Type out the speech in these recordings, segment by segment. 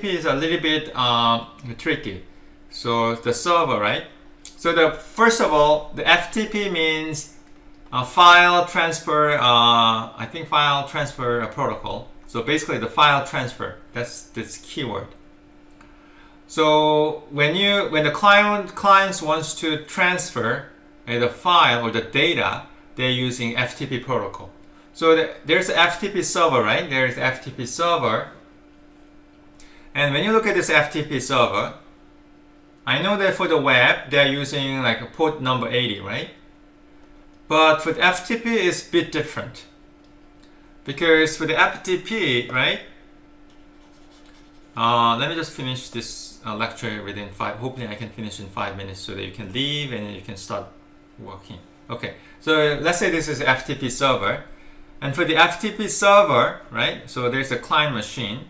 FTP is a little bit tricky. So the server, right? So first of all, the FTP means file transfer. I think file transfer protocol. So basically, the file transfer. That's this keyword. So when the clients wants to transfer the file or the data, they're using FTP protocol. So there's the FTP server, right? There's FTP server. And when you look at this FTP server, I know that for the web, they're using like a port number 80, right? But for the FTP, it's a bit different. Because for the FTP, right? Let me just finish this lecture within hopefully I can finish in 5 minutes so that you can leave and you can start working. Okay, so let's say this is FTP server. And for the FTP server, right? So there's a client machine.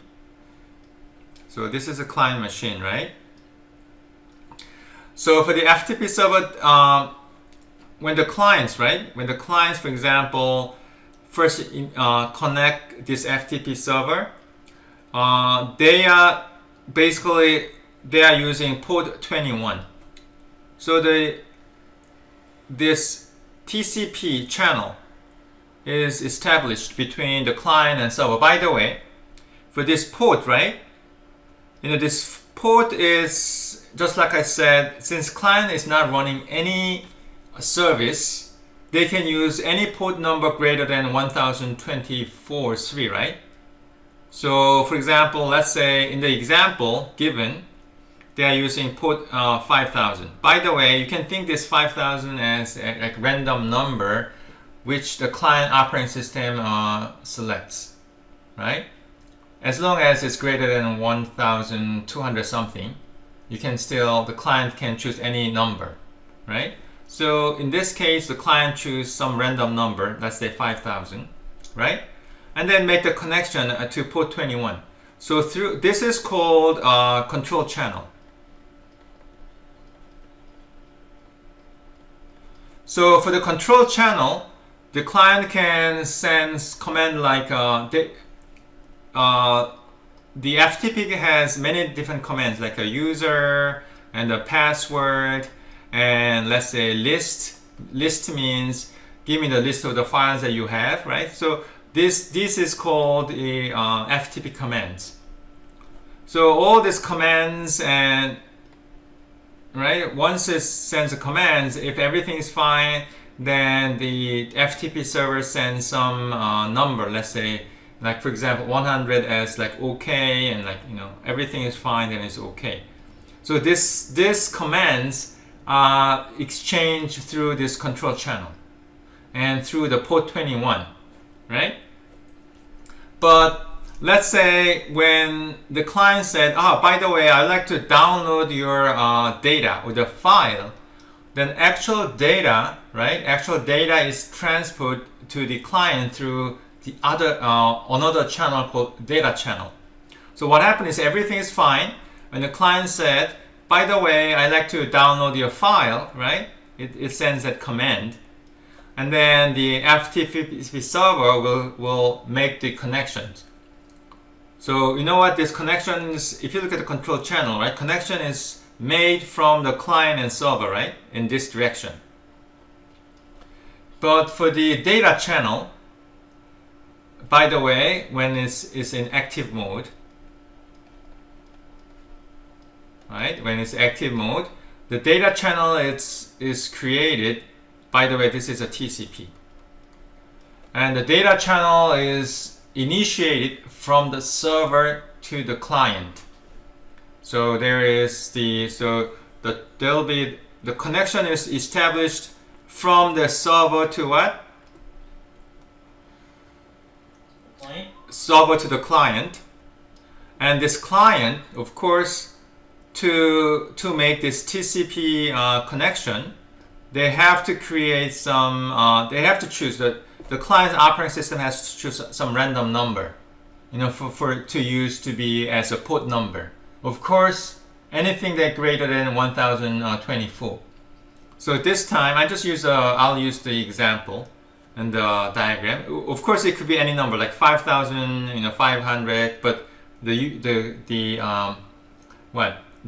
So this is a client machine, right? So for the FTP server, when the clients, right? When the clients, for example, first connect this FTP server, they are using port 21. So this TCP channel is established between the client and server. By the way, for this port, right? This port is, just like I said, since client is not running any service, they can use any port number greater than 1024.3, right? So for example, let's say in the example given, they are using port 5000. By the way, you can think this 5000 as a random number which the client operating system selects, right? As long as it's greater than 1200 something, the client can choose any number, right? So in this case, the client choose some random number, let's say 5000, right? And then make the connection to port 21. So this is called control channel. So for the control channel, the client can send command like the FTP has many different commands like a user and a password and let's say list. List means give me the list of the files that you have, right? So this is called a FTP commands. So all these commands and right, once it sends a commands, if everything is fine, then the FTP server sends some number, let's say like for example 100 as like okay, and like everything is fine, then it's okay. So this commands exchange through this control channel and through the port 21, right? But let's say when the client said, by the way, I'd like to download your data or the file, then actual data, right? Actual data is transferred to the client through the another channel called data channel. So what happened is everything is fine. When the client said, by the way, I'd like to download your file, right? It sends that command. And then the FTP server will make the connections. So you know what, this connections, if you look at the control channel, right? Connection is made from the client and server, right? In this direction. But for the data channel, by the way, when it's in active mode, right? When it's active mode, the data channel is created. By the way, this is a TCP. And the data channel is initiated from the server to the client. So there'll be the connection is established from the server to what? Client. Server to the client. And this client, of course, to make this TCP connection, they have to create some. They have to choose the client's operating system has to choose some random number, for to use to be as a port number. Of course, anything that greater than 1024. So this time, I'll use the example and the diagram. Of course, it could be any number like 5,000, 500. But the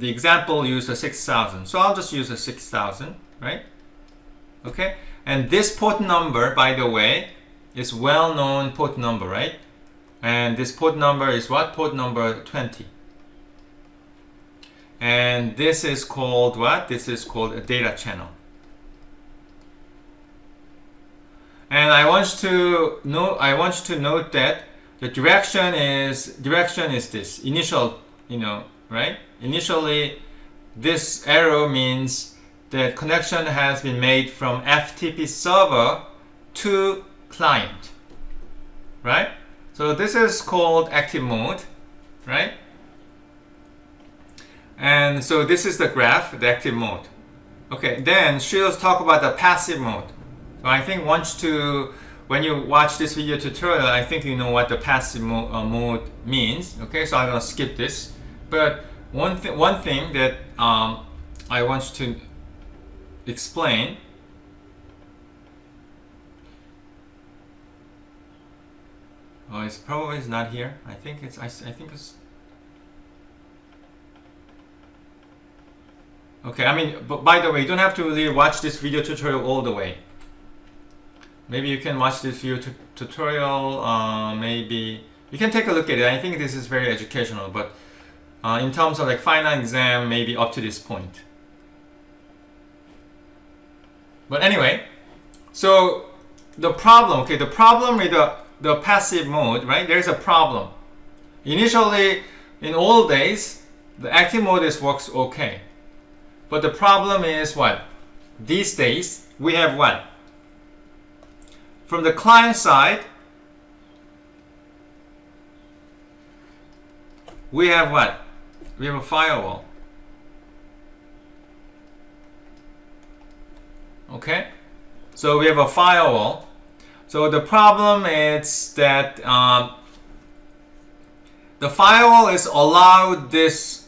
example used a 6,000. So I'll just use a 6,000, right? Okay, and this port number, by the way, is well-known port number, right? And this port number is what? Port number 20. And this is called what? This is called a data channel. And I want you to note that the direction is this initial, right? Initially, this arrow means that connection has been made from FTP server to client, right? So this is called active mode, right? And so this is the graph, the active mode. Okay, then she'll talk about the passive mode. So I think when you watch this video tutorial, I think you know what the passive mode means. Okay, so I'm gonna skip this. But one thing that I want to explain. Oh, it's probably not here. I think it's. Okay, I mean, but by the way, you don't have to really watch this video tutorial all the way. Maybe you can watch this video tutorial. Maybe you can take a look at it. I think this is very educational, but in terms of like final exam, maybe up to this point. But anyway, so the problem with the passive mode, right? There's a problem. Initially, in old days, the active mode works okay. But the problem is what? These days, we have what? From the client side, we have what? We have a firewall. Okay? So we have a firewall. So the problem is that the firewall is allowed this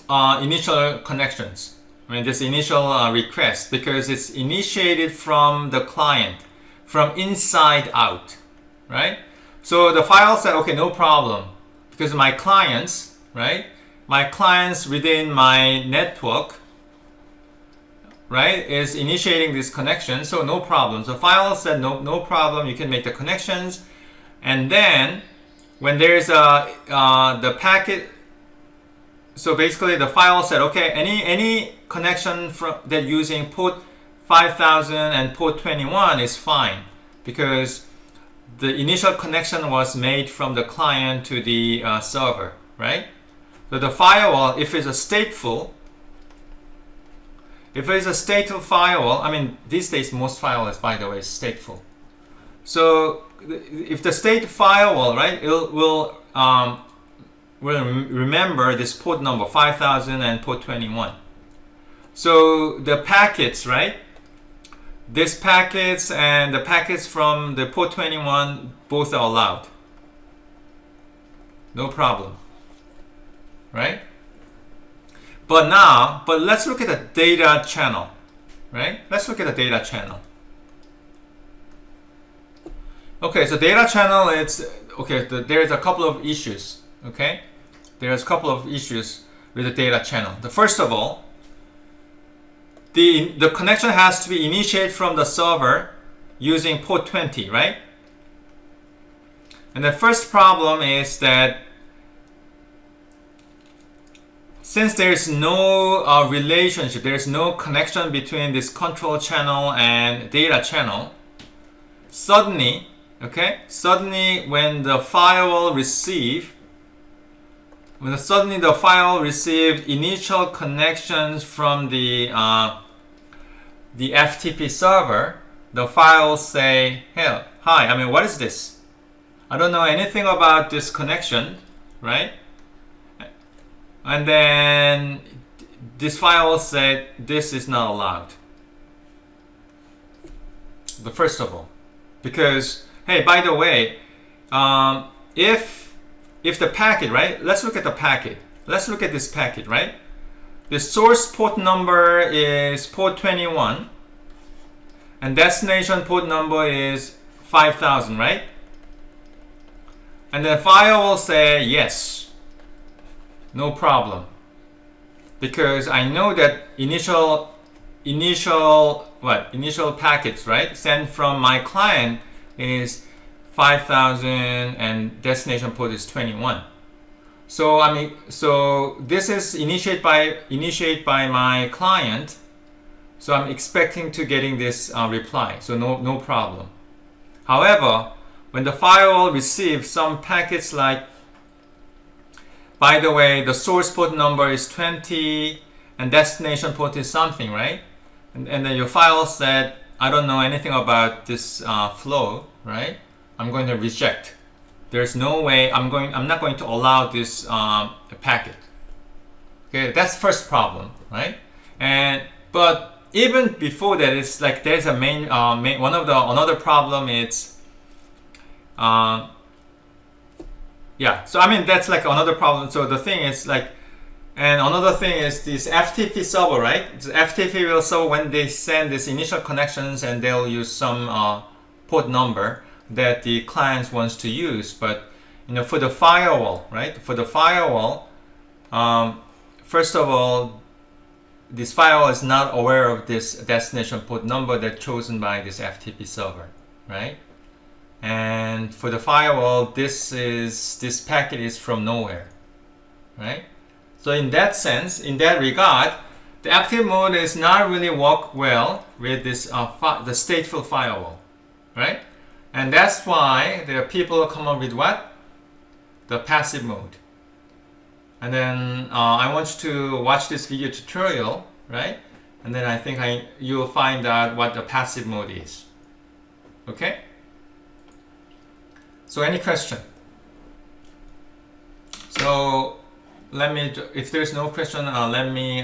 initial connections. I mean, this initial request, because it's initiated from the client, from inside out, right? So the file said, okay, no problem, because my clients, right? My clients within my network, right, is initiating this connection, so no problem. So file said, no problem, you can make the connections. And then when there's the packet, so basically the file said, okay, any connection that using port 5000 and port 21 is fine, because the initial connection was made from the client to the server, right? So the firewall, if it's a stateful firewall, I mean, these days most firewalls, by the way, is stateful. So if the state firewall, right, it will remember this port number 5000 and port 21. So the packets, right? These packets and the packets from the port 21 both are allowed. No problem. Right? But let's look at the data channel. Right? Let's look at the data channel. Okay, so data channel, there's a couple of issues. Okay? There's a couple of issues with the data channel. The first of all, the connection has to be initiated from the server using port 20, right? And the first problem is that since there's no relationship, there's no connection between this control channel and data channel, suddenly when the firewall received initial connections from the FTP server, the file say, hey, hi, I mean, what is this? I don't know anything about this connection, right? And then this file said, this is not allowed. But first of all, because, hey, by the way, if the packet, right? Let's look at the packet. Let's look at this packet, right? The source port number is port 21 and destination port number is 5000, right? And the file will say yes. no problem, because I know that initial packets, right, sent from my client is 5,000 and destination port is 21. So so this is initiate by my client. So I'm expecting to getting this reply. So no problem. However, when the firewall receives some packets like, by the way, the source port number is 20 and destination port is something, right? And then your file said, I don't know anything about this flow, right? I'm going to reject. There's no way I'm not going to allow this packet. Okay, that's first problem, right? But even before that, it's like there's a another problem. It's yeah. So I mean that's like another problem. So the thing is like, and another thing is this FTP server, right? The FTP will server, when they send these initial connections, and they'll use some port number that the client wants to use. But for the firewall, right? For the firewall, first of all, this firewall is not aware of this destination port number that's chosen by this FTP server, right? And for the firewall, this packet is from nowhere, right? So in that sense, in that regard, the active mode is not really work well with this the stateful firewall, right? And that's why there are people who come up with what? The passive mode. And then I want you to watch this video tutorial, right? And then I think you'll find out what the passive mode is. Okay? So any question? So let me, if there's no question, let me